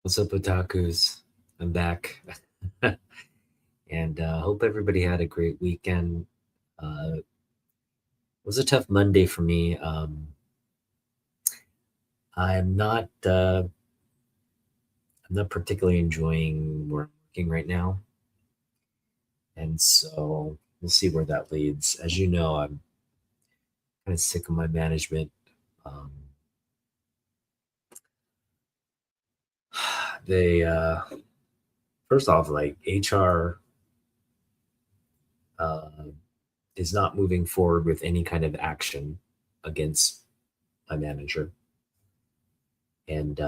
What's up, Otakus? I'm back. And hope everybody had a great weekend. It was a tough Monday for me. I'm not I'm not particularly enjoying where I'm working right now. And so we'll see where that leads. As you know, I'm kind of sick of my management. Um, they first off, like HR uh, is not moving forward with any kind of action against my manager. And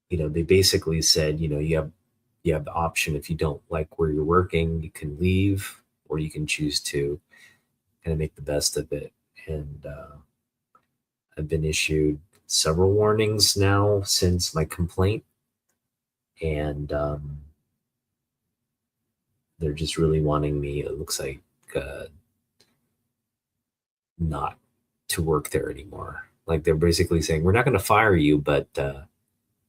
they basically said, you have the option. If you don't like where you're working, you can leave, or you can choose to kind of make the best of it. And I've been issued several warnings now since my complaint, and they're just really wanting me, it looks like, uh, not to work there anymore. Like, they're basically saying, we're not going to fire you, but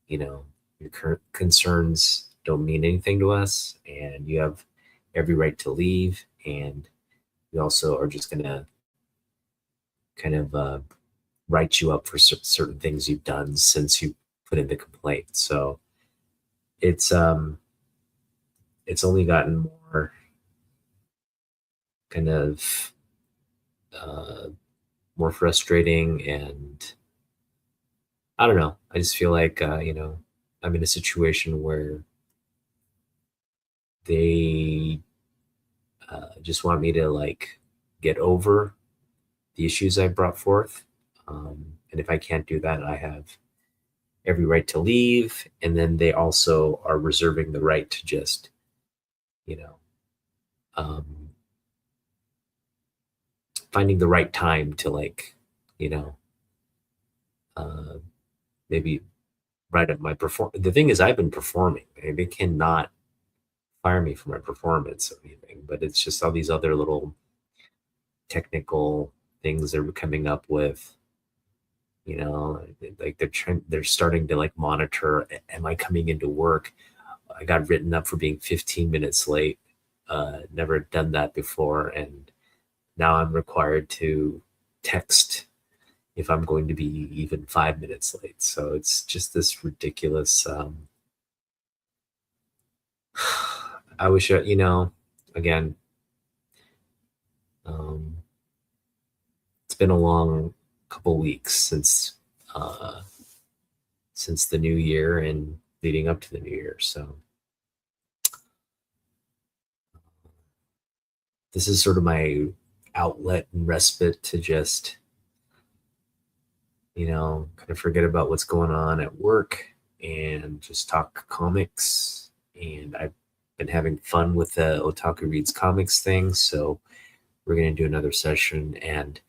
you know, your current concerns don't mean anything to us, and you have every right to leave. And we also are just going to kind of write you up for certain things you've done since you put in the complaint. So it's it's only gotten kind of uh, more frustrating, and I don't know. I just feel like I'm in a situation where they just want me to like get over the issues I brought forth. And if I can't do that, I have every right to leave. And then they also are reserving the right to just, you know, um, finding the right time to like, you know, uh, maybe write up my perform. The thing is, I've been performing. They cannot fire me for my performance or anything, but it's just all these other little technical things they're coming up with. Like they're starting to like monitor, am I coming into work? I got written up for being 15 minutes late. Never done that before, and now I'm required to text if I'm going to be even 5 minutes late. So it's just this ridiculous. I wish, again, um, it's been a long couple weeks uh, since the new year and leading up to the new year. So this is sort of my outlet and respite to just, kind of forget about what's going on at work and just talk comics. And I've been having fun with the Otaku Reads Comics thing. So we're going to do another session. And,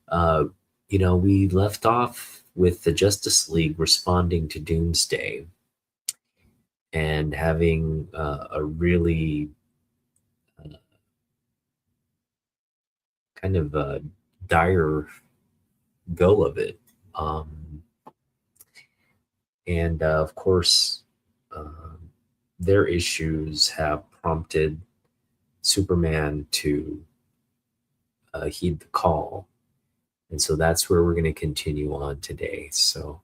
uh, we left off with the Justice League responding to Doomsday and having a really kind of dire go of it. And of course, um, their issues have prompted Superman to heed the call. And so that's where we're going to continue on today. So,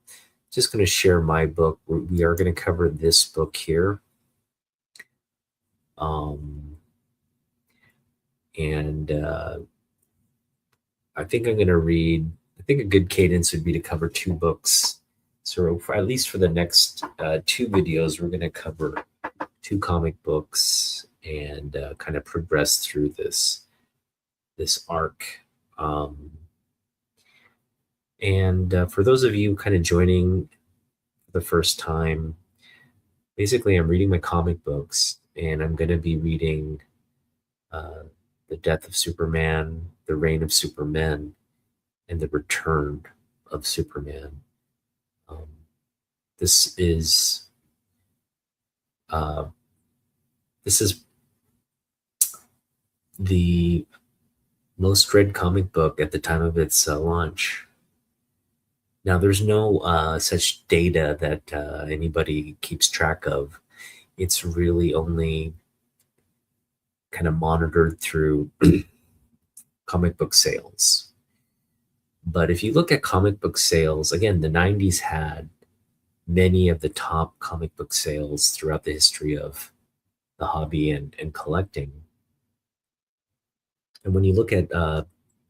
just going to share my book. We are going to cover this book here. Um, and I think I'm going to read, I think a good cadence would be to cover two books. So, at least for the next two videos, we're going to cover two comic books and kind of progress through this arc. Um, and for those of you kind of joining for the first time, basically I'm reading my comic books, and I'm going to be reading uh, The Death of Superman, The Reign of Supermen, and The Return of Superman. Um, this is uh, this is the most read comic book at the time of its launch. Now, there's no such data that anybody keeps track of. It's really only kind of monitored through comic book sales. But if you look at comic book sales, again, the 90s had many of the top comic book sales throughout the history of the hobby and collecting. And when you look at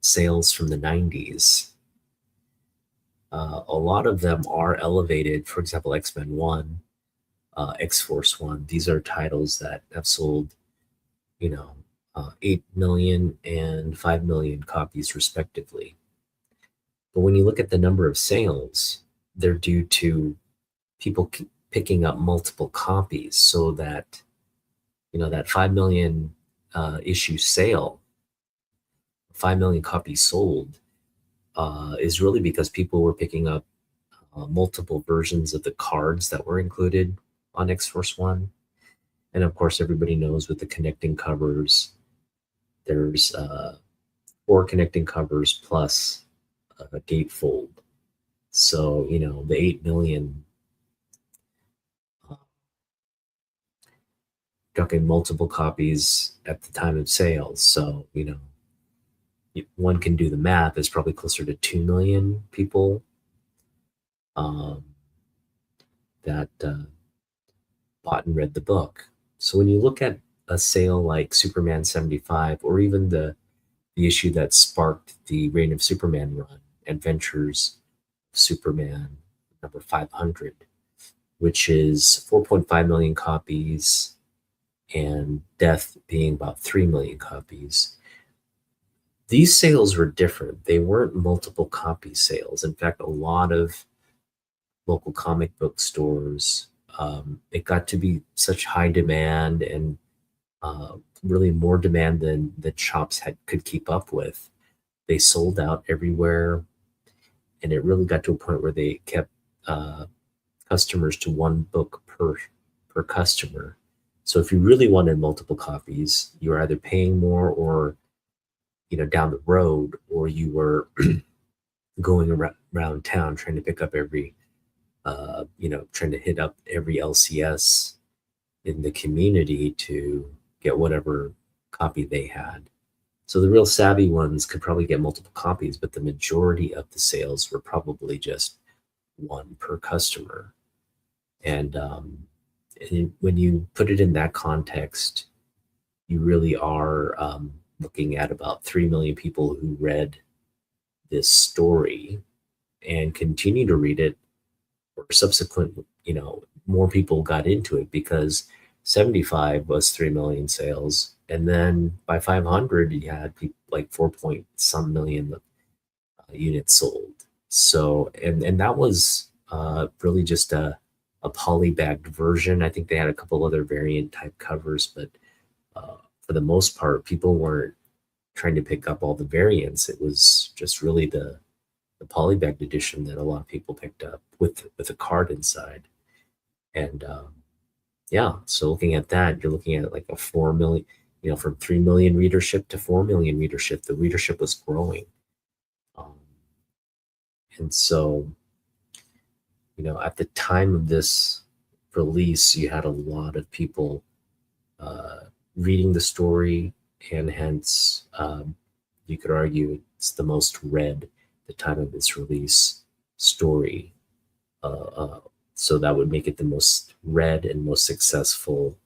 sales from the 90s, a lot of them are elevated. For example, X-Men 1, X-Force 1, these are titles that have sold, you know, 8 million and 5 million copies respectively. But when you look at the number of sales, they're due to people picking up multiple copies, so that, that 5 million issue sale, 5 million copies sold, is really because people were picking up multiple versions of the cards that were included on X-Force 1. And of course, everybody knows with the connecting covers, there's 4 connecting covers plus a gatefold. So, the 8 million, talking multiple copies at the time of sales. So, one can do the math. It's probably closer to 2 million people um, that bought and read the book. So when you look at a sale like Superman 75, or even the issue that sparked the Reign of Superman run, Adventures of Superman number 500, which is 4.5 million copies, and Death being about 3 million copies. These sales were different. They weren't multiple copy sales. In fact, a lot of local comic book stores, it got to be such high demand, and really more demand than the shops could keep up with. They sold out everywhere, and it really got to a point where they kept customers to one book per customer. So if you really wanted multiple copies, you were either paying more, or down the road, or you were going around town trying to pick up every trying to hit up every LCS in the community to get whatever copy they had. So the real savvy ones could probably get multiple copies, but the majority of the sales were probably just one per customer. And when you put it in that context, you really are looking at about 3 million people who read this story and continue to read it, or subsequent, more people got into it, because 75 was 3 million sales. And then by 500, you had people like 4 point some million units sold. So, and that was really just a polybagged version. I think they had a couple other variant type covers, but for the most part, people weren't trying to pick up all the variants. It was just really the polybagged edition that a lot of people picked up with a card inside. And yeah, so looking at that, you're looking at like a 4 million, from 3 million readership to 4 million readership. The readership was growing. And so, at the time of this release, you had a lot of people reading the story, and hence you could argue it's the most read at the time of its release story. So that would make it the most read and most successful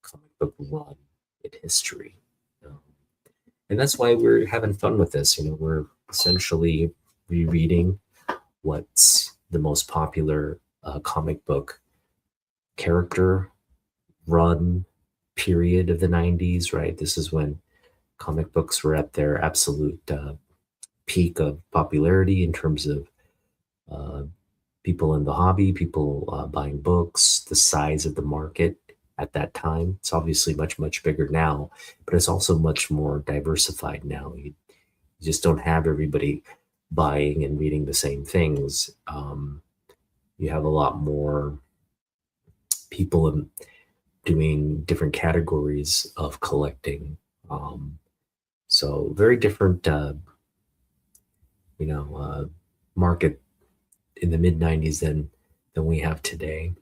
comic book run in history. And that's why we're having fun with this. We're essentially rereading what's the most popular comic book character run period of the 90s, right? This is when comic books were at their absolute peak of popularity in terms of people in the hobby, people buying books, the size of the market at that time. It's obviously much, much bigger now, but it's also much more diversified now. You just don't have everybody buying and reading the same things. You have a lot more people doing different categories of collecting. So very different, market in the mid 90s than we have today.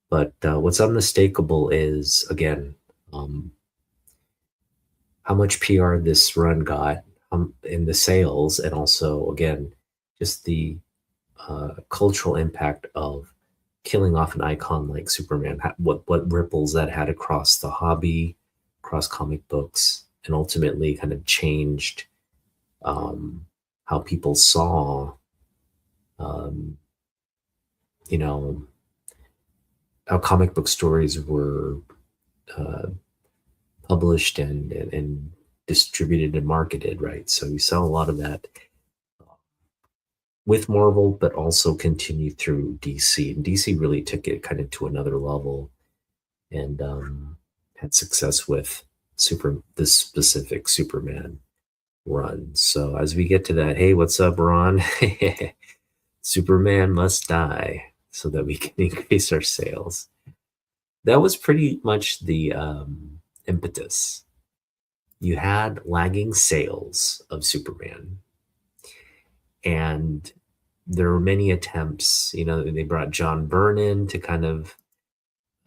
But what's unmistakable is, again, um, how much PR this run got in the sales, and also, again, just the cultural impact of killing off an icon like Superman, what ripples that had across the hobby, across comic books, and ultimately kind of changed um, how people saw, um, you know, how comic book stories were uh, published and distributed and marketed, right? So you saw a lot of that with Marvel, but also continued through DC. And DC really took it kind of to another level and had success with this specific Superman run. So as we get to that, hey, what's up, Ron? Superman must die so that we can increase our sales. That was pretty much the impetus. You had lagging sales of Superman, and there were many attempts. They brought John Byrne in to kind of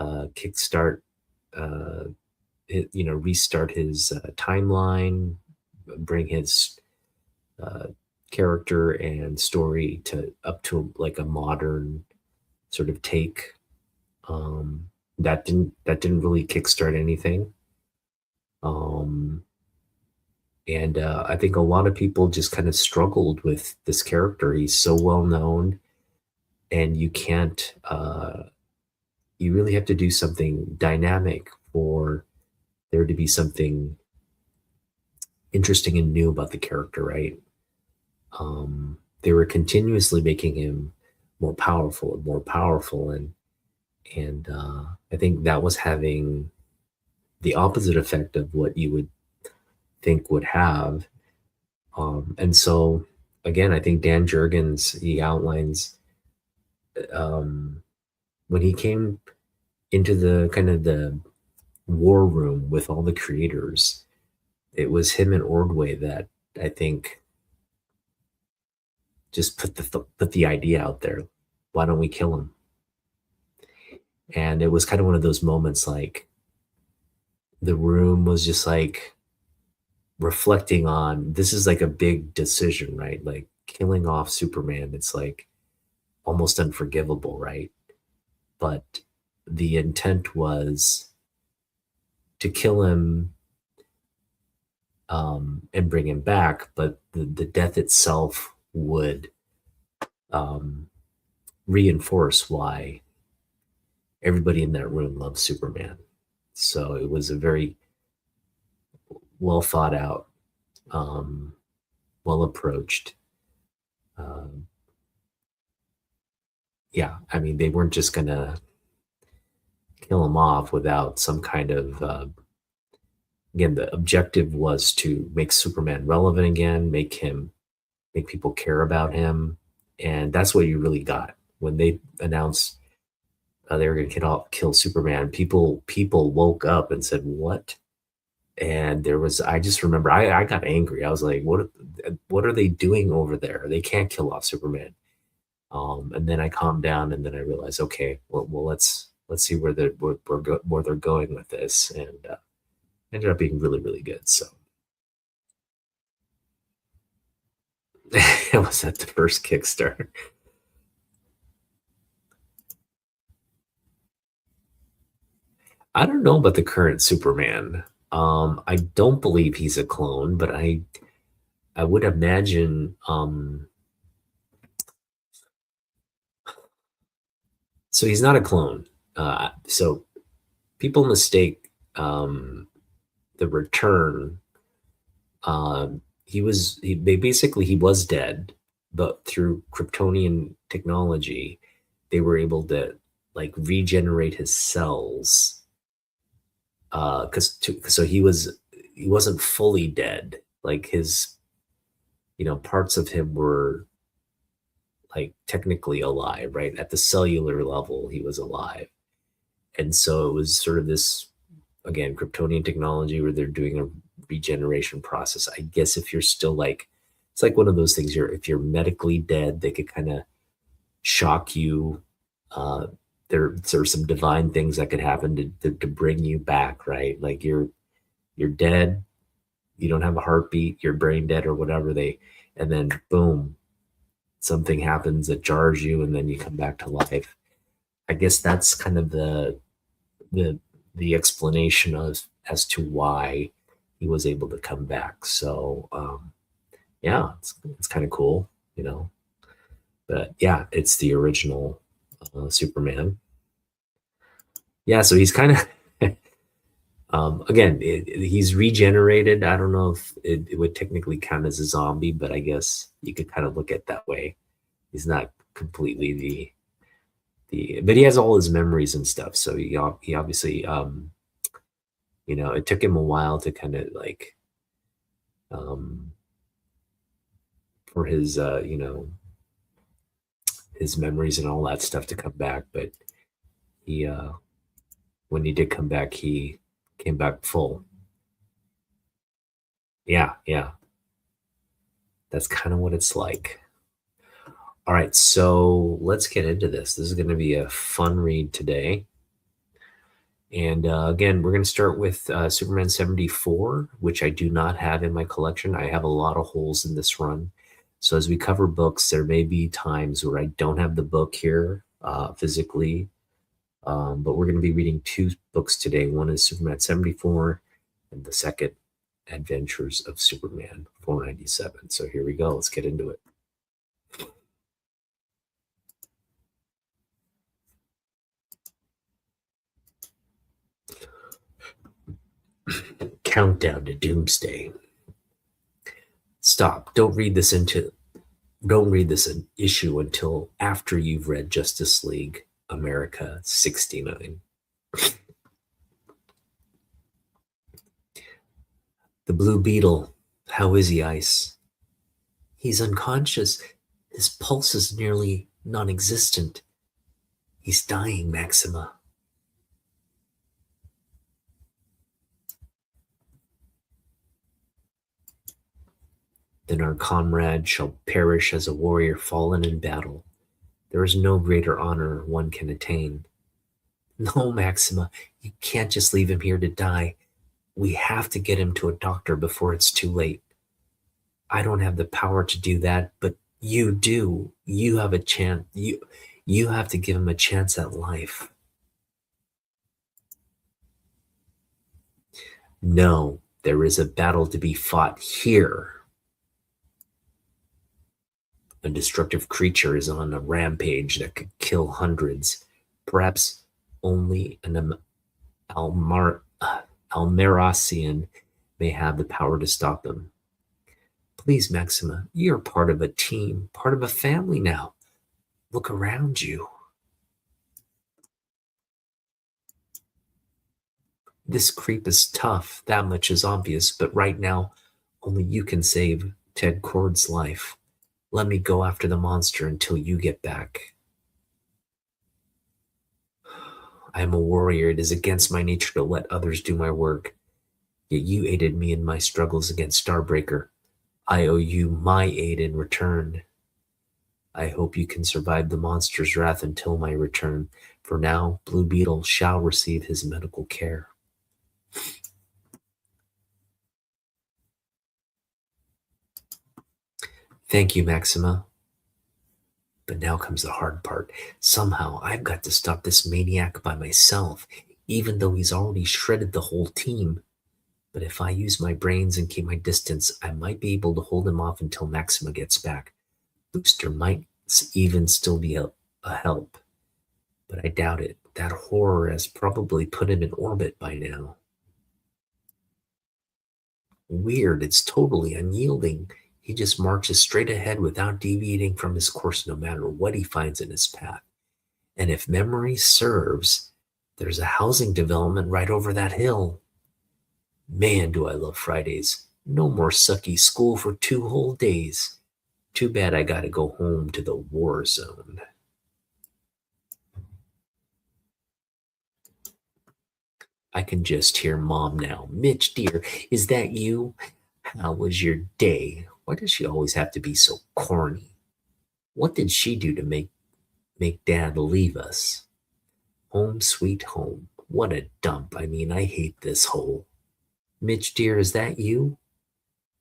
kickstart, restart his timeline, bring his character and story up to like a modern sort of take. That didn't really kickstart anything. And I think a lot of people just kind of struggled with this character. He's so well known, and you can't. You really have to do something dynamic for there to be something interesting and new about the character, right? They were continuously making him more powerful and more powerful, and I think that was having the opposite effect of what you would think would have. And so, again, I think Dan Jurgens, he outlines when he came into the kind of the war room with all the creators, it was him and Ordway that I think just put the idea out there. Why don't we kill him? And it was kind of one of those moments, like the room was just like reflecting on, this is like a big decision, right? Like killing off Superman, it's like almost unforgivable, right? But the intent was to kill him and bring him back, but the death itself would reinforce why everybody in that room loves Superman. So it was a very well thought out, well approached. Yeah, I mean, they weren't just gonna kill him off without some kind of. Again, the objective was to make Superman relevant again, make people care about him, and that's what you really got when they announced they were going to kill Superman. People woke up and said, "What?" And I just remember I got angry. I was like, "What are they doing over there? They can't kill off Superman." And then I calmed down, and then I realized, okay, well let's see where they're going with this, and ended up being really, really good. So it was at the first Kickstarter. I don't know about the current Superman. I don't believe he's a clone, but I would imagine. So he's not a clone. So people mistake the return. He was dead, but through Kryptonian technology, they were able to like regenerate his cells. So he wasn't fully dead. Like his, parts of him were like technically alive, right? At the cellular level, he was alive. And so it was sort of this, again, Kryptonian technology where they're doing a regeneration process. I guess if you're still like It's like one of those things. If you're medically dead, they could kind of shock you. Uh, there's some divine things that could happen to bring you back, right? Like you're dead, you don't have a heartbeat, you're brain dead or whatever and then boom, something happens that jars you, and then you come back to life. I guess that's kind of the the explanation of as to why he was able to come back. So yeah, it's kind of cool, you know. But yeah, it's the original Superman. Yeah, so he's kind of again, he's regenerated. I don't know if it would technically count as a zombie, but I guess you could kind of look at it that way. He's not completely but he has all his memories and stuff. So he obviously, it took him a while to kind of like, um, for his, his memories and all that stuff to come back. But he, when he did come back, he came back full. Yeah, yeah. That's kind of what it's like. All right, so let's get into this. This is going to be a fun read today. And again, we're going to start with Superman 74, which I do not have in my collection. I have a lot of holes in this run. So as we cover books, there may be times where I don't have the book here physically. But we're going to be reading two books today. One is Superman 74, and the second, Adventures of Superman 497. So here we go. Let's get into it. Countdown to Doomsday. Stop. Don't read this issue until after you've read Justice League America 69. The Blue Beetle. How is he, Ice? He's unconscious. His pulse is nearly non-existent. He's dying, Maxima. Then our comrade shall perish as a warrior fallen in battle. There is no greater honor one can attain. No, Maxima, you can't just leave him here to die. We have to get him to a doctor before it's too late. I don't have the power to do that, but you do. You have a chance. You have to give him a chance at life. No, there is a battle to be fought here. A destructive creature is on a rampage that could kill hundreds. Perhaps only an Almeracian may have the power to stop him. Please, Maxima, you're part of a team, part of a family now. Look around you. This creep is tough, that much is obvious, but right now, only you can save Ted Kord's life. Let me go after the monster until you get back. I am a warrior. It is against my nature to let others do my work. Yet you aided me in my struggles against Starbreaker. I owe you my aid in return. I hope you can survive the monster's wrath until my return. For now, Blue Beetle shall receive his medical care. Thank you, Maxima. But now comes the hard part. Somehow I've got to stop this maniac by myself, even though he's already shredded the whole team. But if I use my brains and keep my distance, I might be able to hold him off until Maxima gets back. Booster might even still be a help. But I doubt it. That horror has probably put him in orbit by now. Weird, it's totally unyielding. He just marches straight ahead without deviating from his course no matter what he finds in his path. And if memory serves, there's a housing development right over that hill. Man, do I love Fridays. No more sucky school for 2 whole days. Too bad I gotta go home to the war zone. I can just hear Mom now. Mitch, dear, is that you? How was your day? Why does she always have to be so corny? What did she do to make Dad leave us? Home sweet home. What a dump. I mean, I hate this hole. Mitch, dear, is that you?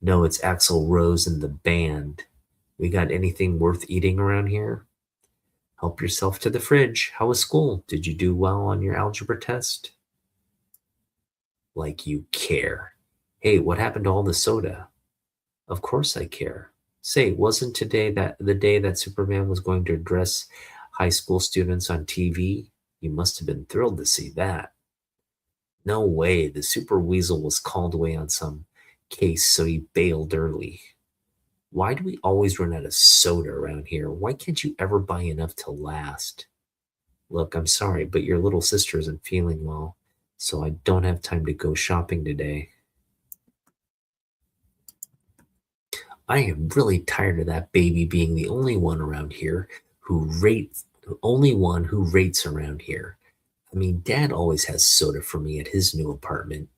No, it's Axel Rose and the band. We got anything worth eating around here? Help yourself to the fridge. How was school? Did you do well on your algebra test? Like you care. Hey, what happened to all the soda? Of course I care. Say, wasn't today that the day that Superman was going to address high school students on TV? You must have been thrilled to see that. No way, the Super Weasel was called away on some case, so he bailed early. Why do we always run out of soda around here? Why can't you ever buy enough to last? Look, I'm sorry, but your little sister isn't feeling well, so I don't have time to go shopping today. I am really tired of that baby being the only one around here the only one who rates around here. I mean, Dad always has soda for me at his new apartment.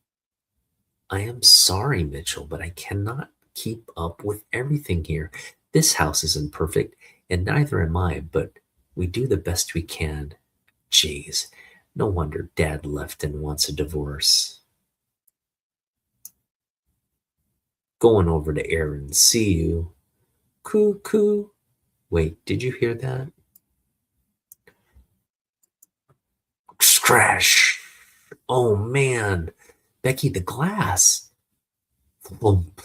I am sorry, Mitchell, but I cannot keep up with everything here. This house isn't perfect, and neither am I, but we do the best we can. Jeez, no wonder Dad left and wants a divorce. Going over to Aaron, see you. Cuckoo. Wait, did you hear that? Crash. Oh man. Becky, the glass. Thump.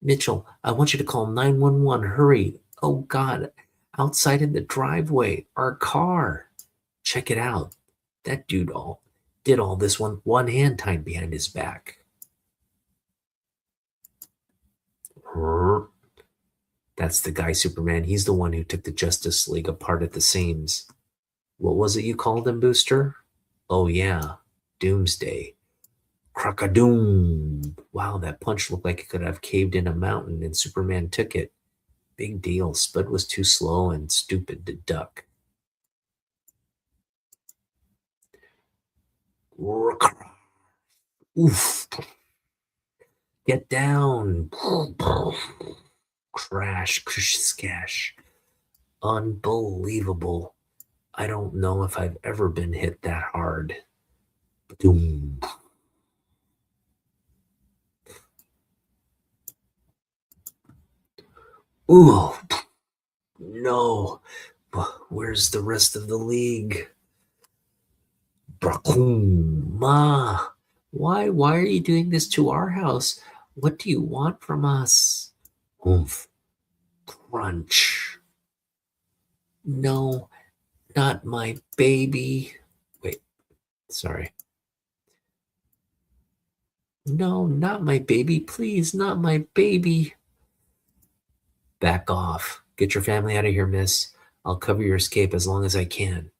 Mitchell, I want you to call 911. Hurry. Oh God. Outside in the driveway. Our car. Check it out. That dude did all this one hand tied behind his back. That's the guy, Superman. He's the one who took the Justice League apart at the seams. What was it you called him, Booster? Oh, yeah. Doomsday. Crocadoom. Wow, that punch looked like it could have caved in a mountain, and Superman took it. Big deal. Spud was too slow and stupid to duck. Oof. Get down. Crash. Skash. Unbelievable. I don't know if I've ever been hit that hard. Boom. Ooh. No. Where's the rest of the league? Bracoom. Ma. Why are you doing this to our house? What do you want from us? Oomph. Crunch. No, not my baby. Wait, sorry. No, not my baby. Please, not my baby. Back off. Get your family out of here, miss. I'll cover your escape as long as I can.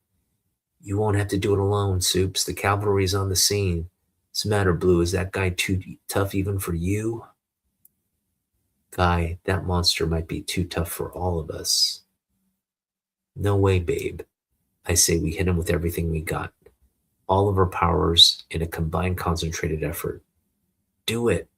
You won't have to do it alone, Soups. The cavalry's on the scene. What's the matter, Blue? Is that guy too tough even for you? Guy, that monster might be too tough for all of us. No way, babe. I say we hit him with everything we got. All of our powers in a combined concentrated effort. Do it.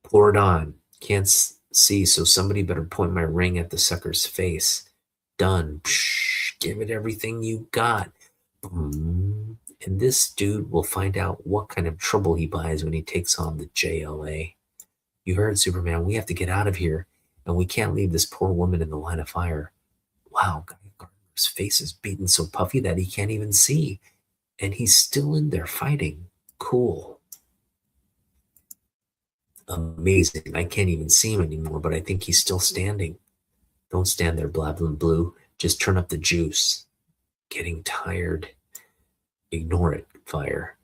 Pour it on. Can't see, so somebody better point my ring at the sucker's face. Done. Psh, give it everything you got. Boom. And this dude will find out what kind of trouble he buys when he takes on the JLA. You heard, Superman. We have to get out of here, and we can't leave this poor woman in the line of fire. Wow, Guy Gardner's face is beaten so puffy that he can't even see, and he's still in there fighting. Cool. Amazing. I can't even see him anymore, but I think he's still standing. Don't stand there, blabbling Blue. Just turn up the juice. Getting tired. Ignore it, fire.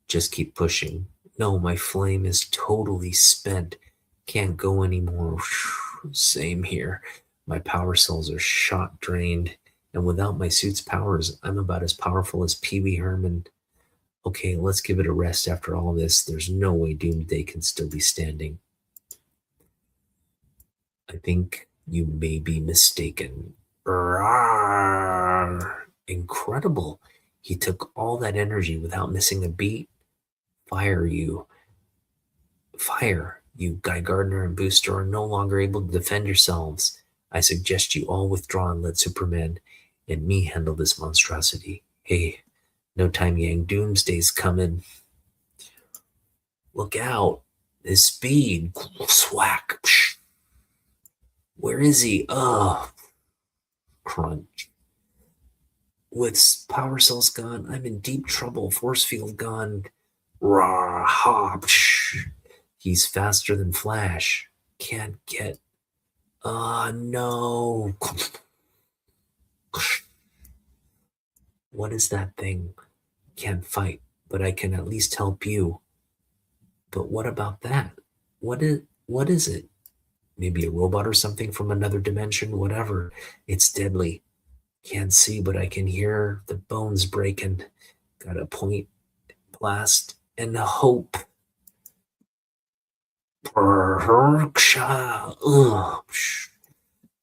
Just keep pushing. No, my flame is totally spent. Can't go anymore. Same here. My power cells are shot drained, and without my suit's powers, I'm about as powerful as Pee Wee Herman. Okay, let's give it a rest after all this. There's no way Doomsday can still be standing. I think you may be mistaken. Rawr. Incredible. He took all that energy without missing a beat. Fire, you. Fire. You, Guy Gardner and Booster, are no longer able to defend yourselves. I suggest you all withdraw and let Superman and me handle this monstrosity. Hey, no time, Yang. Doomsday's coming. Look out. His speed. Swack. Where is he? Ugh. Crunch. With power cells gone, I'm in deep trouble. Force field gone. Rah, ha, psh. He's faster than Flash. Can't get. No. What is that thing? Can't fight, but I can at least help you. But what about that? What is it? Maybe a robot or something from another dimension, whatever. It's deadly. Can't see, but I can hear the bones breaking. Got a point blast and a hope. Ugh.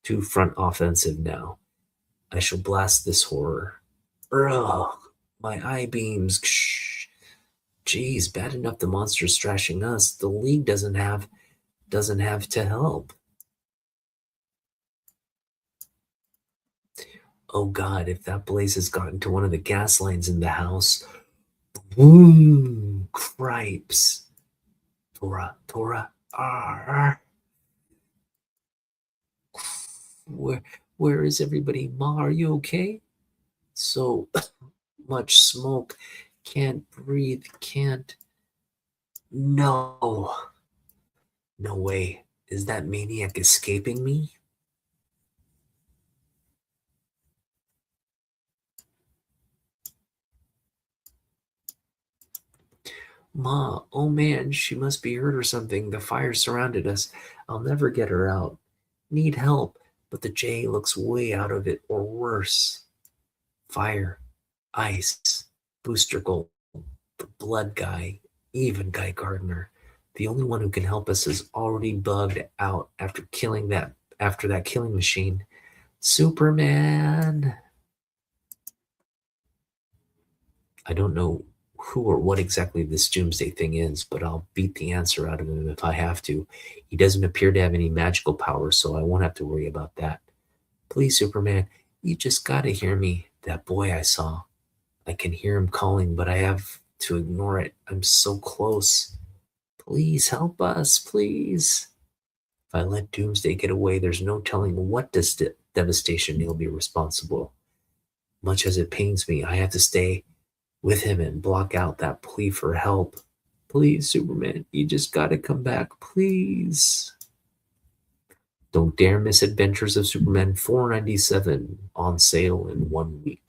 Too front offensive now. I shall blast this horror. Ugh. My eye beams. Geez, bad enough the monster's thrashing us. The League doesn't have to help. Oh God, if that blaze has gotten to one of the gas lines in the house. Boom! Cripes. Tora. Where is everybody? Ma, are you okay? So much smoke. Can't breathe. Can't. No. No way. Is that maniac escaping me? Ma, oh man, she must be hurt or something. The fire surrounded us. I'll never get her out. Need help, but the J looks way out of it, or worse. Fire, ice, Booster Gold, the blood guy, even Guy Gardner. The only one who can help us is already bugged out after that killing machine. Superman. I don't know who or what exactly this Doomsday thing is, but I'll beat the answer out of him if I have to. He doesn't appear to have any magical powers, so I won't have to worry about that. Please, Superman, you just gotta hear me. That boy I saw. I can hear him calling, but I have to ignore it. I'm so close. Please help us, please. If I let Doomsday get away, there's no telling what devastation he'll be responsible. Much as it pains me, I have to stay with him and block out that plea for help. Please, Superman, you just gotta come back, please. Don't dare miss Adventures of Superman 497 on sale in 1 week.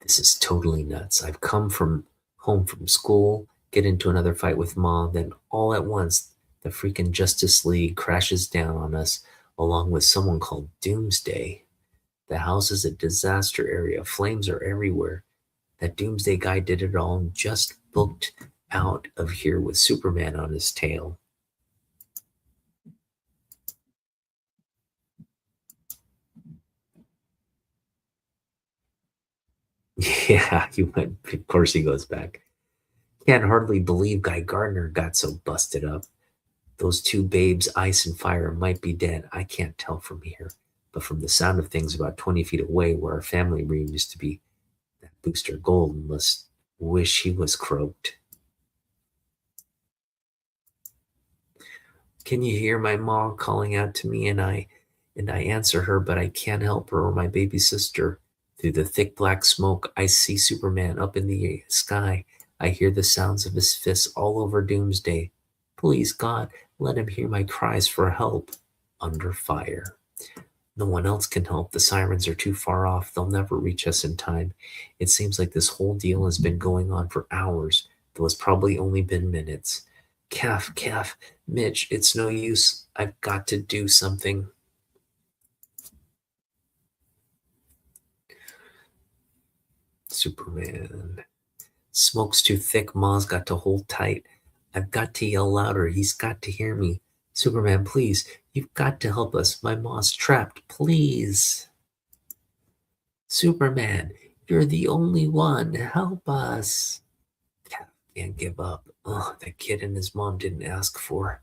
This is totally nuts. I've come from home from school, get into another fight with Mom, then all at once the freaking Justice League crashes down on us along with someone called Doomsday. The house is a disaster area. Flames are everywhere. That Doomsday guy did it all and just booked out of here with Superman on his tail. Yeah, he went. Of course, he goes back. Can't hardly believe Guy Gardner got so busted up. Those two babes, Ice and Fire, might be dead. I can't tell from here, but from the sound of things about 20 feet away where our family room used to be, that Booster Gold must wish he was croaked. Can you hear my mom calling out to me? And I answer her, but I can't help her or my baby sister. Through the thick black smoke, I see Superman up in the sky. I hear the sounds of his fists all over Doomsday. Please, God, let him hear my cries for help. Under fire. No one else can help. The sirens are too far off. They'll never reach us in time. It seems like this whole deal has been going on for hours, though it's probably only been minutes. Calf, Mitch, it's no use. I've got to do something. Superman. Smoke's too thick. Ma's got to hold tight. I've got to yell louder. He's got to hear me. Superman, please, you've got to help us. My mom's trapped. Please. Superman, you're the only one. Help us. Can't give up. Oh, that kid and his mom didn't ask for.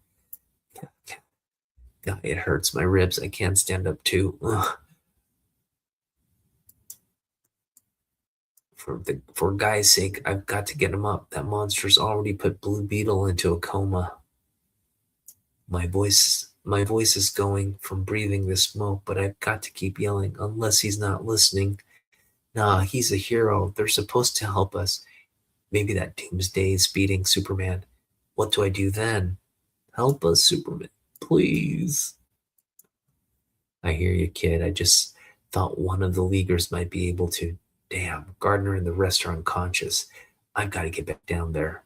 God, it hurts my ribs. I can't stand up too. Ugh. For Guy's sake, I've got to get him up. That monster's already put Blue Beetle into a coma. My voice is going from breathing the smoke, but I've got to keep yelling unless he's not listening. Nah, he's a hero. They're supposed to help us. Maybe that doomsday is beating Superman. What do I do then? Help us, Superman. Please. I hear you, kid. I just thought one of the Leaguers might be able to. Damn, Gardner and the rest are unconscious. I've got to get back down there.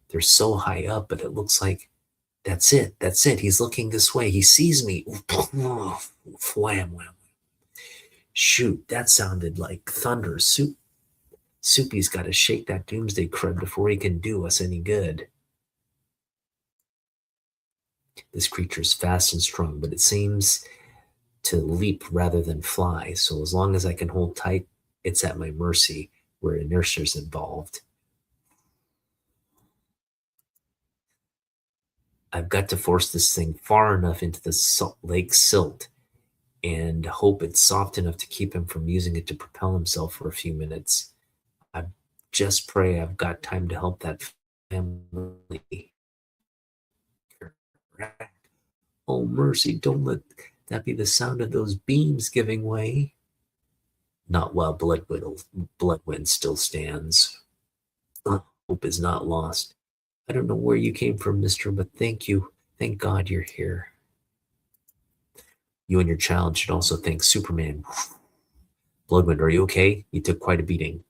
They're so high up, but it looks like that's it. That's it. He's looking this way. He sees me. Flam, wham. Shoot, that sounded like thunder. Soupy's got to shake that doomsday crud before he can do us any good. This creature's fast and strong, but it seems to leap rather than fly. So as long as I can hold tight, it's at my mercy where inertia's involved. I've got to force this thing far enough into the lake silt and hope it's soft enough to keep him from using it to propel himself for a few minutes. I just pray I've got time to help that family. Oh, mercy, don't let that be the sound of those beams giving way. Not while Bloodwind still stands. Hope is not lost. I don't know where you came from, mister, but thank you. Thank God you're here. You and your child should also thank Superman. Bloodwind, are you okay? You took quite a beating.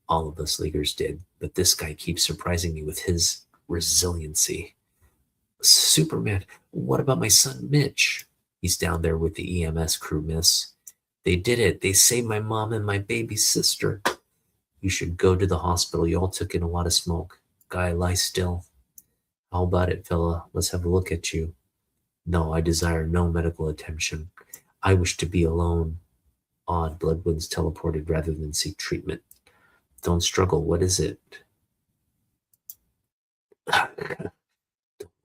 All of us Leaguers did, but this guy keeps surprising me with his resiliency. Superman, what about my son Mitch? He's down there with the EMS crew, miss. They did it. They saved my mom and my baby sister. You should go to the hospital. You all took in a lot of smoke. Guy, lie still. How about it, fella? Let's have a look at you. No, I desire no medical attention. I wish to be alone. Odd, Bloodwind's teleported rather than seek treatment. Don't struggle. What is it?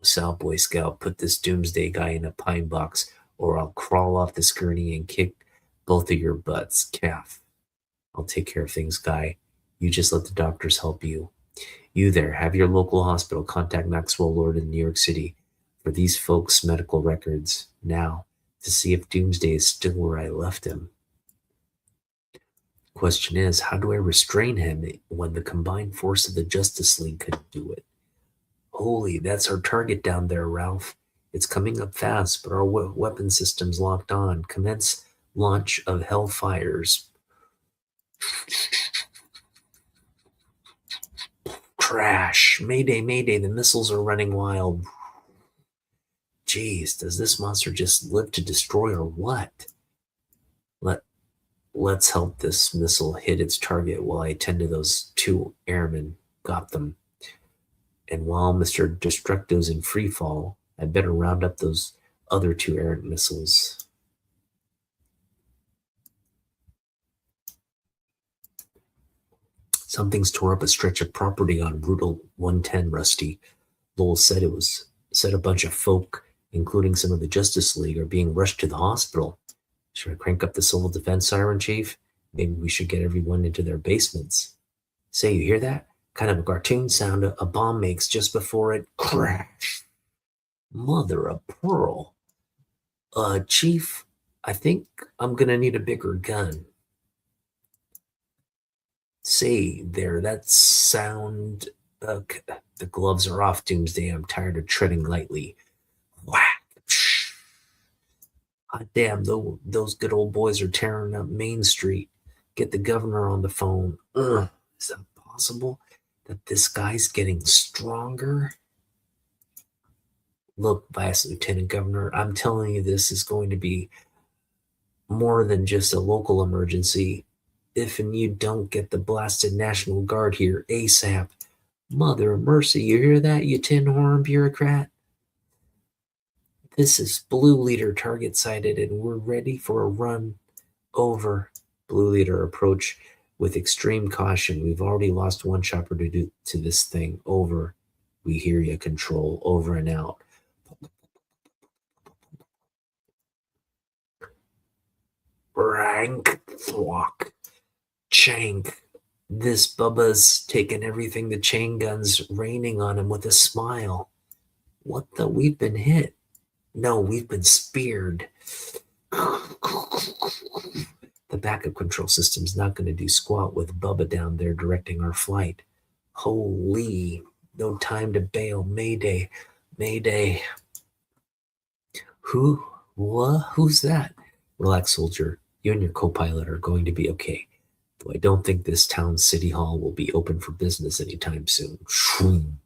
Sal, Boy Scout, put this doomsday guy in a pine box, or I'll crawl off the gurney and kick both of your butts. Calf. I'll take care of things, Guy. You just let the doctors help you. You there, have your local hospital contact Maxwell Lord in New York City for these folks' medical records now to see if Doomsday is still where I left him. Question is, how do I restrain him when the combined force of the Justice League couldn't do it? Holy, that's our target down there, Ralph. It's coming up fast, but our weapon system's locked on. Commence launch of Hellfires. Crash. Mayday, mayday, the missiles are running wild. Jeez, does this monster just live to destroy or what? Let's help this missile hit its target while I tend to those two airmen. Got them. And while Mr. Destructo's in free fall, I better round up those other two errant missiles. Something's tore up a stretch of property on Brutal 110, Rusty. Lowell said a bunch of folk, including some of the Justice League, are being rushed to the hospital. Should I crank up the civil defense siren, Chief? Maybe we should get everyone into their basements. Say, you hear that? Kind of a cartoon sound a bomb makes just before it crash. Mother of pearl. Chief, I think I'm gonna need a bigger gun. Say there, that sound. The gloves are off, Doomsday. I'm tired of treading lightly. Whack. God damn, those good old boys are tearing up Main Street. Get the governor on the phone. Ugh, is that possible? That this guy's getting stronger? Look, Vice Lieutenant Governor, I'm telling you this is going to be more than just a local emergency. If and you don't get the blasted National Guard here ASAP, Mother of mercy, you hear that, you tin horn bureaucrat? This is Blue Leader target sighted, and we're ready for a run. Over. Blue Leader, approach with extreme caution. We've already lost one chopper to this thing. Over. We hear you, Control. Over and out. Rank thwack. Chank. This Bubba's taken everything the chain gun's raining on him with a smile. What the? We've been hit. No, we've been speared. The backup control system's not going to do squat with Bubba down there directing our flight. Holy, no time to bail. Mayday, mayday. Who? What? Who's that? Relax, soldier. You and your co-pilot are going to be okay. Though I don't think this town's city hall will be open for business anytime soon.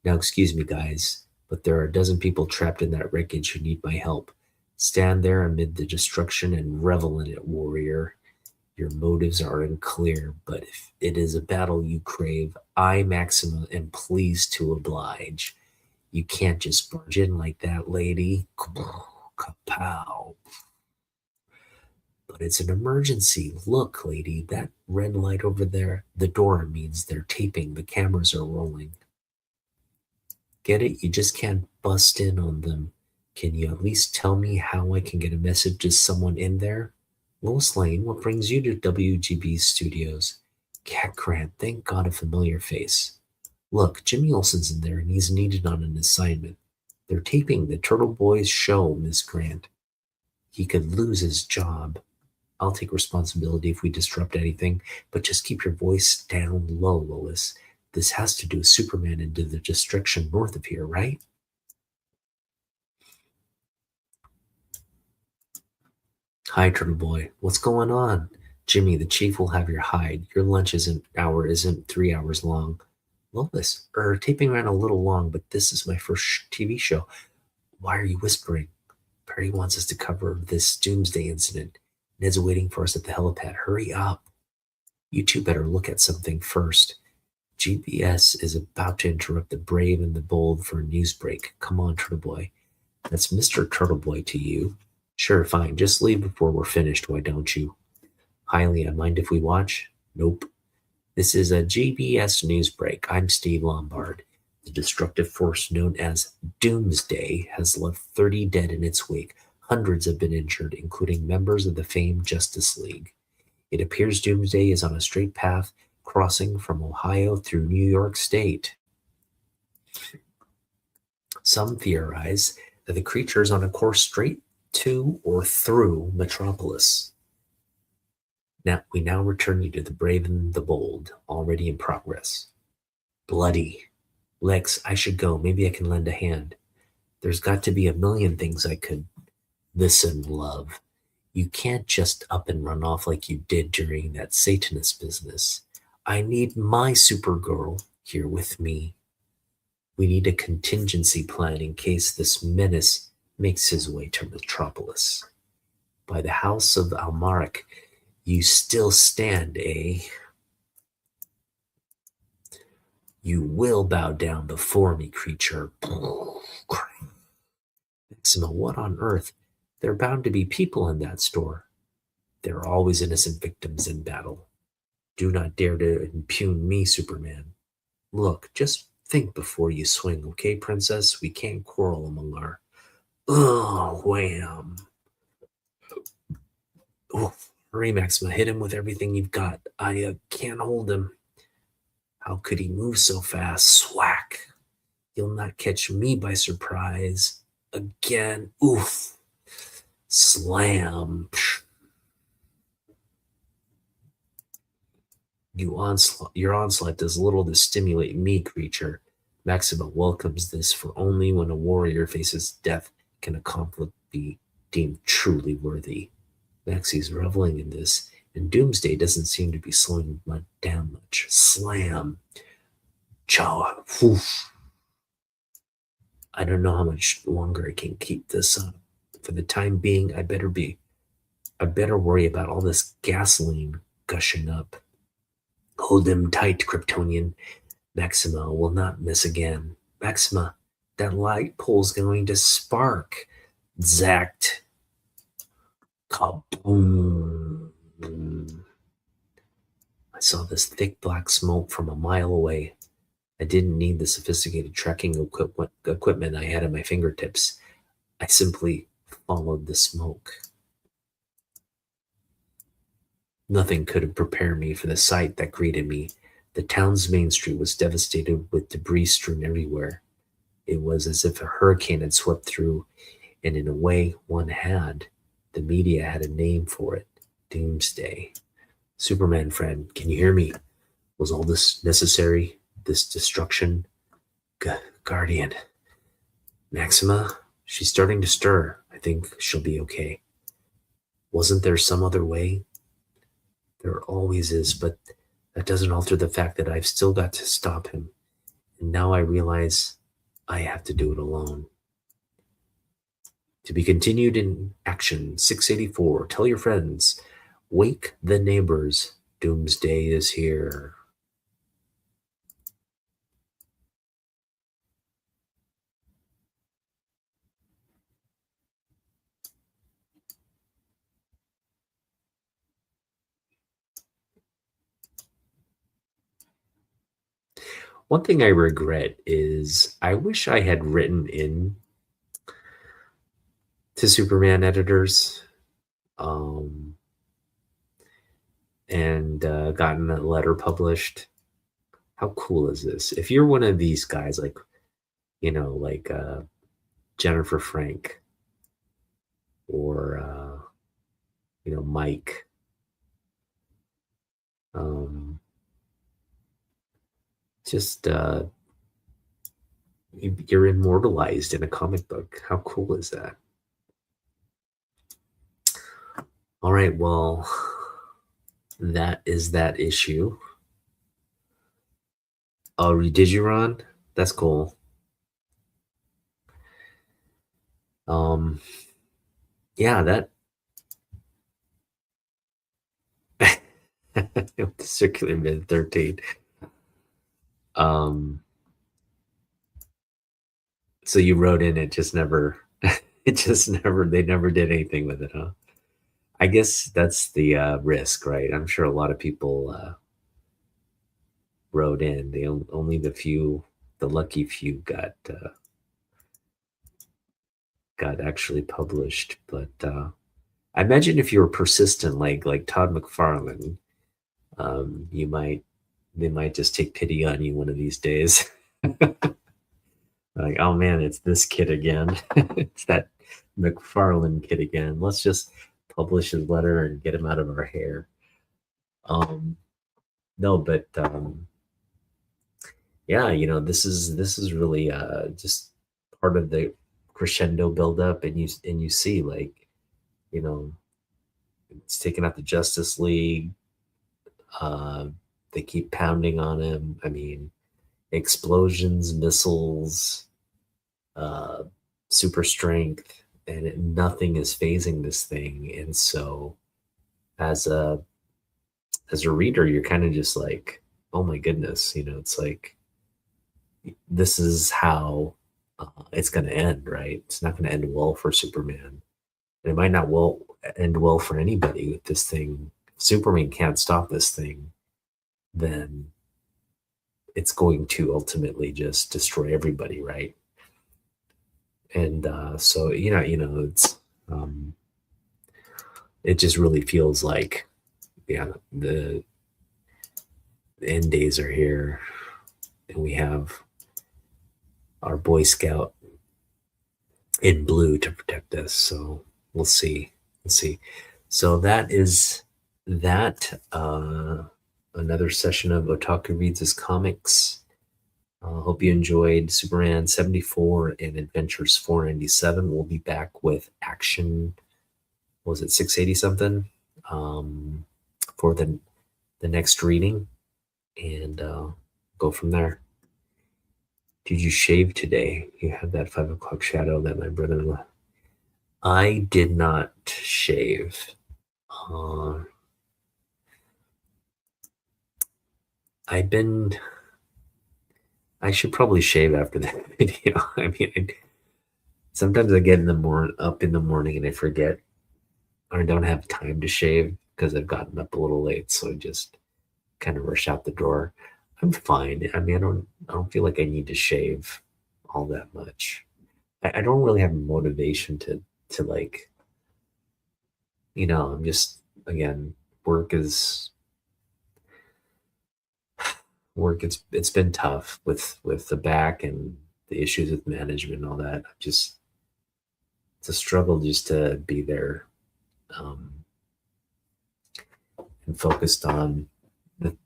Now, excuse me, guys, but there are a dozen people trapped in that wreckage who need my help. Stand there amid the destruction and revel in it, warrior. Your motives are unclear, but if it is a battle you crave, I, Maxima, am pleased to oblige. You can't just barge in like that, lady. Kapow. But it's an emergency. Look, lady, that red light over there, the door means they're taping. The cameras are rolling. Get it? You just can't bust in on them. Can you at least tell me how I can get a message to someone in there? Lois Lane, what brings you to WGB Studios? Cat Grant, thank God a familiar face. Look, Jimmy Olsen's in there and he's needed on an assignment. They're taping the Turtle Boys show, Miss Grant. He could lose his job. I'll take responsibility if we disrupt anything, but just keep your voice down low, Lois. This has to do with Superman and the destruction north of here, right? Hi, Turtle Boy. What's going on? Jimmy, the chief will have your hide. Your lunch isn't 3 hours long. Lois, taping ran a little long, but this is my first TV show. Why are you whispering? Perry wants us to cover this doomsday incident. Ned's waiting for us at the helipad. Hurry up. You two better look at something first. GPS is about to interrupt the brave and the bold for a news break. Come on, Turtle Boy. That's Mr. Turtle Boy to you. Sure, fine. Just leave before we're finished, why don't you? Highly, I mind if we watch? Nope. This is a GBS news break. I'm Steve Lombard. The destructive force known as Doomsday has left 30 dead in its wake. Hundreds have been injured, including members of the famed Justice League. It appears Doomsday is on a straight path, crossing from Ohio through New York State. Some theorize that the creature is on a course straight to or through Metropolis. We now return you to the brave and the bold, already in progress. Bloody. Lex, I should go. Maybe I can lend a hand. There's got to be a million things I could. Listen, love. You can't just up and run off like you did during that Satanist business. I need my Supergirl here with me. We need a contingency plan in case this menace makes his way to Metropolis. By the house of Almaric, you still stand, eh? You will bow down before me, creature. Maxima, what on earth? There are bound to be people in that store. There are always innocent victims in battle. Do not dare to impugn me, Superman. Look, just think before you swing, okay, Princess? We can't quarrel among our... Oh, wham. Oh, hurry, Maxima. Hit him with everything you've got. I can't hold him. How could he move so fast? Swack. You'll not catch me by surprise. Again. Oof. Slam. Your onslaught does little to stimulate me, creature. Maxima welcomes this, for only when a warrior faces death can a conflict be deemed truly worthy. Maxie's reveling in this, and Doomsday doesn't seem to be slowing down much. Slam. Chow. Woof. I don't know how much longer I can keep this up. For the time being, I better worry about all this gasoline gushing up. Hold them tight, Kryptonian. Maxima will not miss again. Maxima, that light pole's going to spark. Zacked. Kaboom. I saw this thick black smoke from a mile away. I didn't need the sophisticated tracking equipment I had at my fingertips. I simply followed the smoke. Nothing could have prepared me for the sight that greeted me. The town's main street was devastated with debris strewn everywhere. It was as if a hurricane had swept through, and in a way, one had. The media had a name for it: Doomsday. Superman friend, can you hear me? Was all this necessary? This destruction? Guardian. Maxima, she's starting to stir. I think she'll be okay. Wasn't there some other way? There always is, but that doesn't alter the fact that I've still got to stop him. And now I realize I have to do it alone. To be continued in action 684. Tell your friends. Wake the neighbors. Doomsday is here. One thing I regret is I wish I had written in to Superman editors um, and gotten a letter published. How cool is this? If you're one of these guys, like, like Jennifer Frank or, Mike, just you're immortalized in a comic book. How cool is that? All right, well, that is that issue. Oh, did you, Ron? That's cool. Yeah, that circular mid 13. So you wrote in, it just never, they never did anything with it, huh? I guess that's the risk, right? I'm sure a lot of people wrote in. Only the lucky few got actually published. But I imagine if you were persistent, like Todd McFarlane, they might just take pity on you one of these days. Like, oh man, it's this kid again. It's that McFarlane kid again. Let's just publish his letter and get him out of our hair. No, but yeah, this is really just part of the crescendo buildup, and you see, like, it's taking out the Justice League. They keep pounding on him. I mean, explosions, missiles, super strength, and nothing is phasing this thing. And so, as a reader, you're kind of just like, oh my goodness, it's like, this is how it's going to end, right? It's not going to end well for Superman, and it might not end well for anybody with this thing. If Superman can't stop this thing, then it's going to ultimately just destroy everybody, right? And so it's it just really feels like, yeah, the end days are here, and we have our Boy Scout in blue to protect us. So we'll see. So that is that. Another session of Otaku Reads His Comics. Hope you enjoyed Superman 74 and Adventures 497. We'll be back with Action, was it 680 something, for the next reading, and go from there. Did you shave today? You had that 5 o'clock shadow that my brother-in-law. I did not shave. I've been I should probably shave after that video. I mean, sometimes I get in the up in the morning and I forget or I don't have time to shave because I've gotten up a little late, so I just kind of rush out the door. I'm fine. I mean, I don't feel like I need to shave all that much. I don't really have motivation to like, I'm just again, work is work. It's been tough with the back and the issues with management and all that. Just it's a struggle just to be there, um, and focused on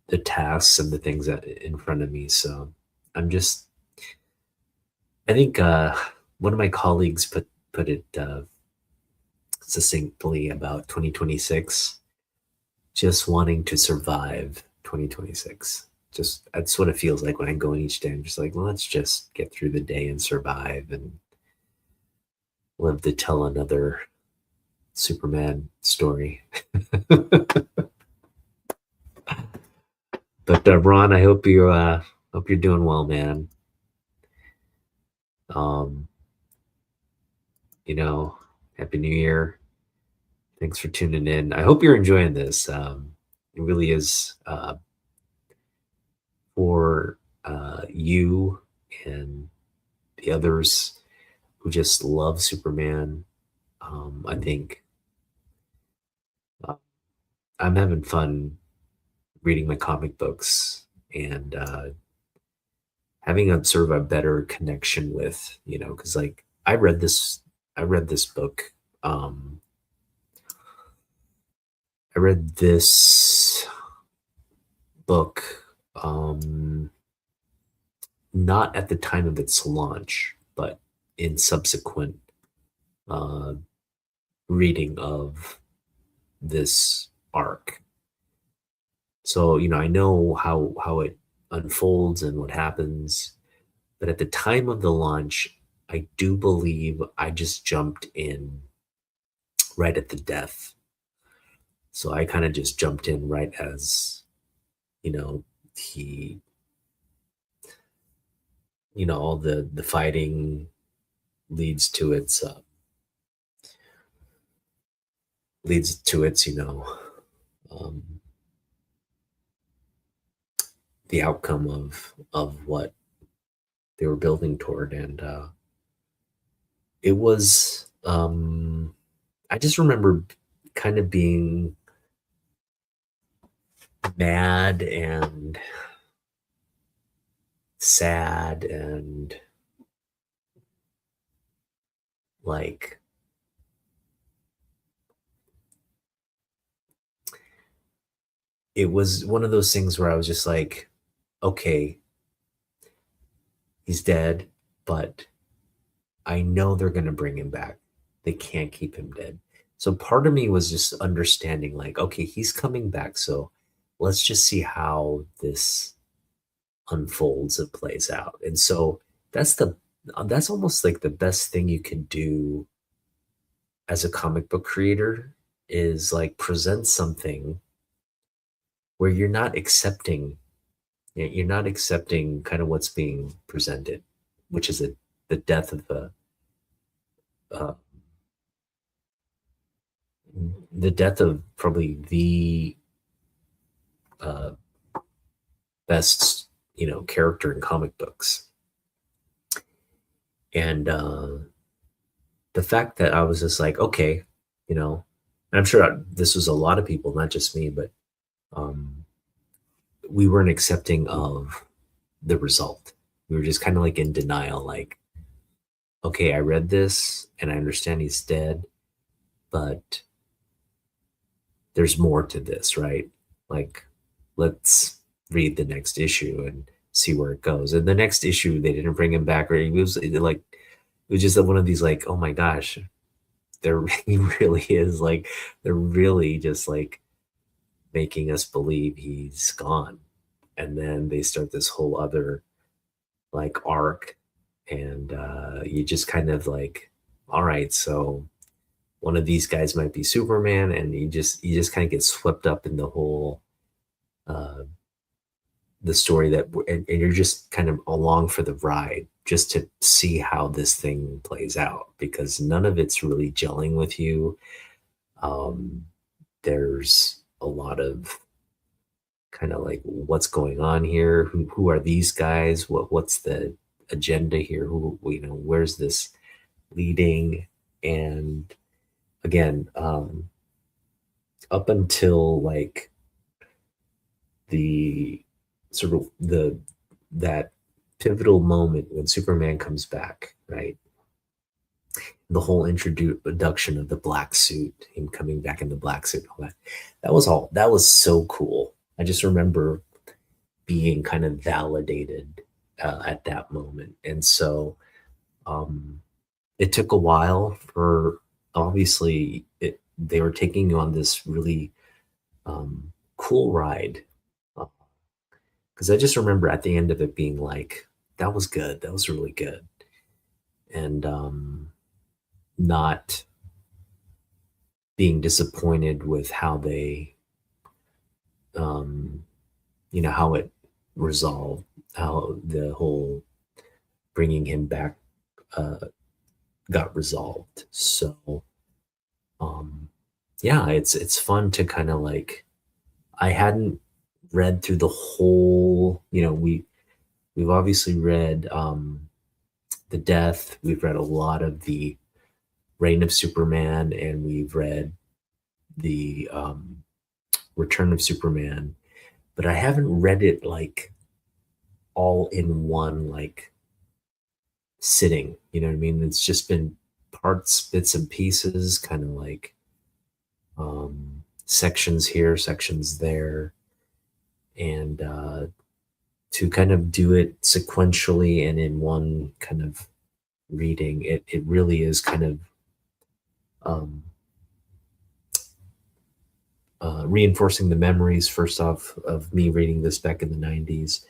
the tasks and the things that in front of me. So I'm just I think one of my colleagues put it succinctly about 2026, just wanting to survive 2026. Just that's what it feels like when I go in each day. I'm just like, well, let's just get through the day and survive and live to tell another Superman story. But Ron, I hope you're doing well, man. Um, you know, Happy New Year. Thanks for tuning in. I hope you're enjoying this. It really is for you and the others who just love Superman. I think uh, I'm having fun reading my comic books and having a sort of a better connection with, because like I read this book. I read this book not at the time of its launch, but in subsequent uh, reading of this arc. So, I know how it unfolds and what happens, but at the time of the launch, I do believe I just jumped in right at the death. So I kind of just jumped in right as, you know, he, all the fighting leads to its, um, the outcome of what they were building toward, and it was I just remember kind of being mad and sad and like it was one of those things where I was just like, okay, he's dead, but I know they're going to bring him back. They can't keep him dead. So part of me was just understanding, like, okay, he's coming back. So let's just see how this unfolds and plays out. And so that's almost like the best thing you can do as a comic book creator is like present something where you're not accepting kind of what's being presented, which is the death of uh, the death of probably the uh, best character in comic books. And the fact that I was just like, okay, and I'm sure this was a lot of people, not just me, but um, we weren't accepting of the result. We were just kind of like in denial, like, okay, I read this and I understand he's dead, but there's more to this, right? Like, let's read the next issue and see where it goes. And the next issue, they didn't bring him back, or it was just one of these like, oh my gosh, there he really is like they're really just like making us believe he's gone. And then they start this whole other like arc, and you just kind of like, all right, so one of these guys might be Superman, and you just kind of get swept up in the whole uh, the story and you're just kind of along for the ride just to see how this thing plays out because none of it's really gelling with you. Um, there's a lot of kind of like what's going on here, who are these guys, what's the agenda here, who where's this leading. And again, up until like the sort of the that pivotal moment when Superman comes back, right? The whole introduction of the black suit, him coming back in the black suit, all that was so cool. I just remember being kind of validated at that moment, and so um, it took a while for obviously they were taking you on this really cool ride because I just remember at the end of it being like, that was good. That was really good. And not being disappointed with how they, um, how it resolved, how the whole bringing him back uh, got resolved. So, um, yeah, it's fun to kind of like, I hadn't read through the whole, we've obviously read the death. We've read a lot of the Reign of Superman, and we've read the Return of Superman, but I haven't read it like all in one like sitting. You know what I mean? It's just been parts, bits and pieces, kind of like sections here, sections there, and to kind of do it sequentially and in one kind of reading, it really is kind of um, reinforcing the memories, first off, of me reading this back in the 90s,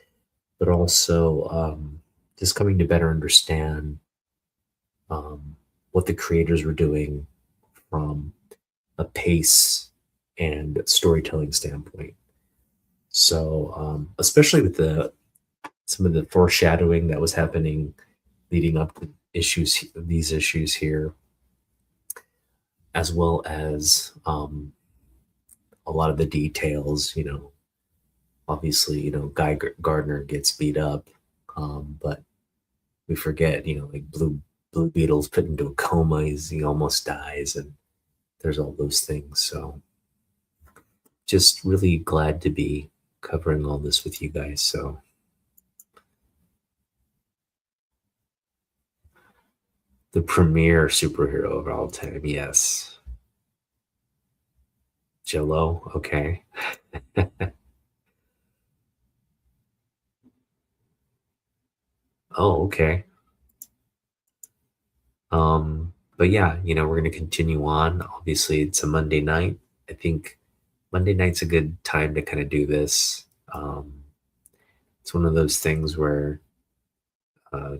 but also just coming to better understand um, what the creators were doing from a pace and storytelling standpoint. So, especially with some of the foreshadowing that was happening leading up to these issues here, as well as a lot of the details, obviously, Guy Gardner gets beat up, but we forget, like Blue Beetle's put into a coma. He almost dies, and there's all those things. So, just really glad to be covering all this with you guys. So, the premier superhero of all time, yes, Jello. Okay. Oh, okay. But yeah, we're going to continue on. Obviously, it's a Monday night. I think Monday night's a good time to kind of do this. It's one of those things where uh,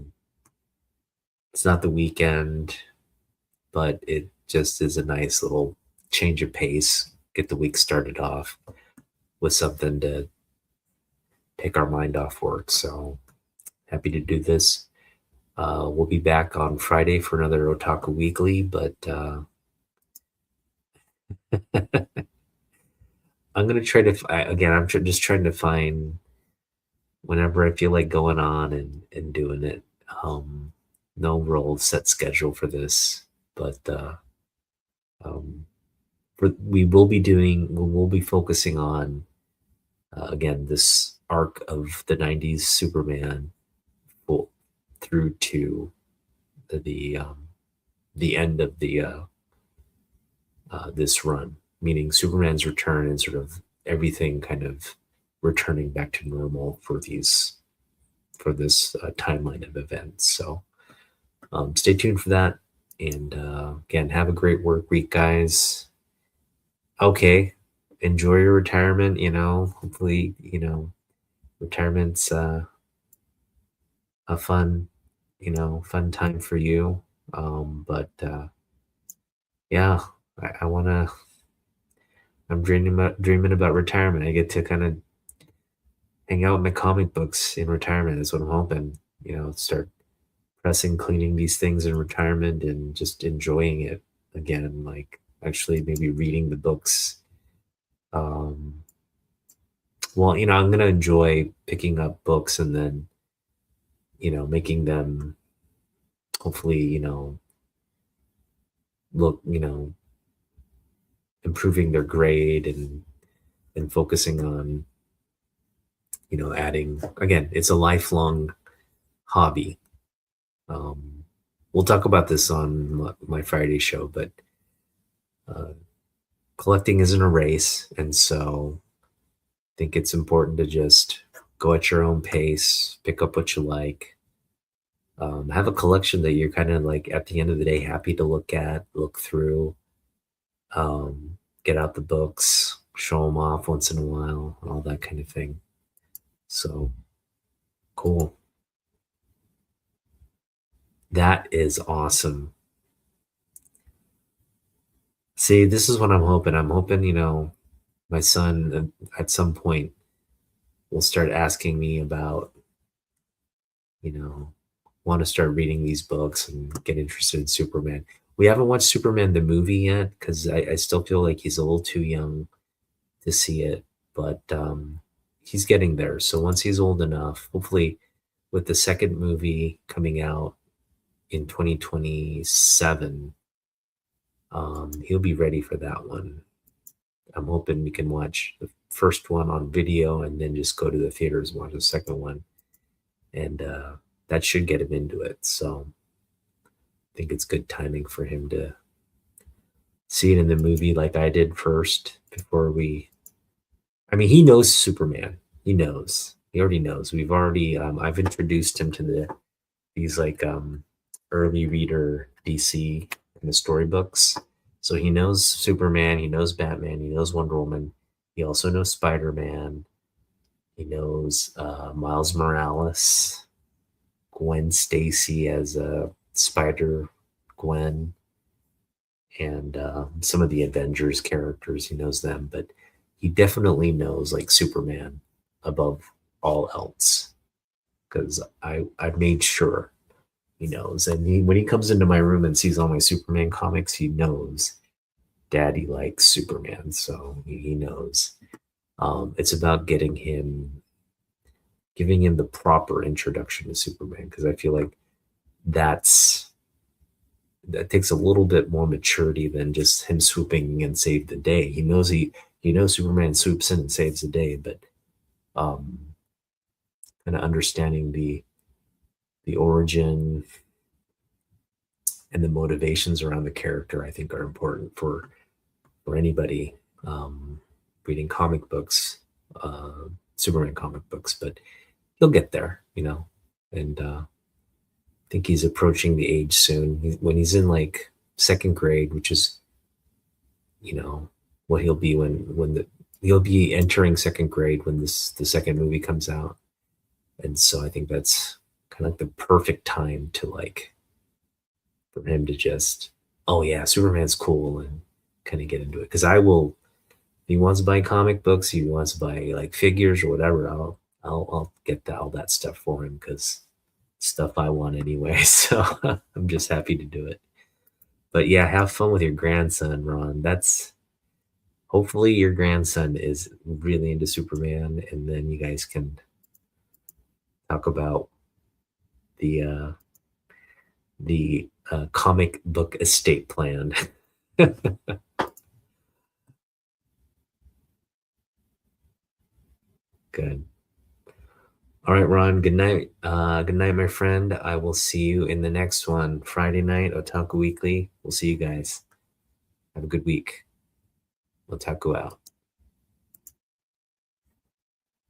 it's not the weekend, but it just is a nice little change of pace, get the week started off with something to take our mind off work. So happy to do this. We'll be back on Friday for another Otaku Weekly, but I'm gonna try to again. Just trying to find whenever I feel like going on and doing it. No real set schedule for this, but um, we will be focusing on again this arc of the '90s Superman through to the end of the this run, meaning Superman's return and sort of everything kind of returning back to normal for this timeline of events. So stay tuned for that. And again, have a great work week, guys. Okay, enjoy your retirement. Hopefully, retirement's a fun time for you. But yeah, I want to. I'm dreaming about retirement. I get to kind of hang out with my comic books in retirement is what I'm hoping. Start pressing, cleaning these things in retirement and just enjoying it again. Like actually maybe reading the books. Um, well, I'm gonna enjoy picking up books and then, making them hopefully, look, improving their grade and focusing on, adding again, it's a lifelong hobby. Um, we'll talk about this on my Friday show, but uh, collecting isn't a race. And so I think it's important to just go at your own pace, pick up what you like, have a collection that you're kind of like at the end of the day happy to look at, look through, get out the books, show them off once in a while, all that kind of thing. So cool. That is awesome. See, this is what I'm hoping. I'm hoping, my son at some point will start asking me about, you know, want to start reading these books and get interested in Superman. We haven't watched Superman the movie yet because I still feel like he's a little too young to see it, but he's getting there. So once he's old enough, hopefully with the second movie coming out in 2027, he'll be ready for that one. I'm hoping we can watch the first one on video and then just go to the theaters and watch the second one. And that should get him into it. So I think it's good timing for him to see it in the movie like I did first before we. I mean, he knows Superman. He knows. He already knows. We've already. I've introduced him to these like early reader DC and the storybooks. So he knows Superman. He knows Batman. He knows Wonder Woman. He also knows Spider Man. He knows Miles Morales, Gwen Stacy as a Spider Gwen, and some of the Avengers characters. He knows them, but he definitely knows like Superman above all else because I've made sure he knows. And when he comes into my room and sees all my Superman comics, he knows Daddy likes Superman, so he knows. It's about giving him the proper introduction to Superman because I feel like that takes a little bit more maturity than just him swooping in and save the day. He knows Superman swoops in and saves the day, but um, kind of understanding the origin and the motivations around the character, I think, are important for anybody reading comic books, Superman comic books. But he'll get there, and I think he's approaching the age soon when he's in like second grade, which is, what he'll be he'll be entering second grade when the second movie comes out. And so I think that's kind of like the perfect time to like for him to just, oh yeah, Superman's cool and kind of get into it. Because I will, if he wants to buy comic books, he wants to buy like figures or whatever, I'll get all that stuff for him because stuff I want anyway. So I'm just happy to do it. But yeah, have fun with your grandson, Ron. Hopefully your grandson is really into Superman, and then you guys can talk about the comic book estate plan. Good. All right, Ron. Good night. Good night, my friend. I will see you in the next one. Friday night, Otaku Weekly. We'll see you guys. Have a good week. Otaku out.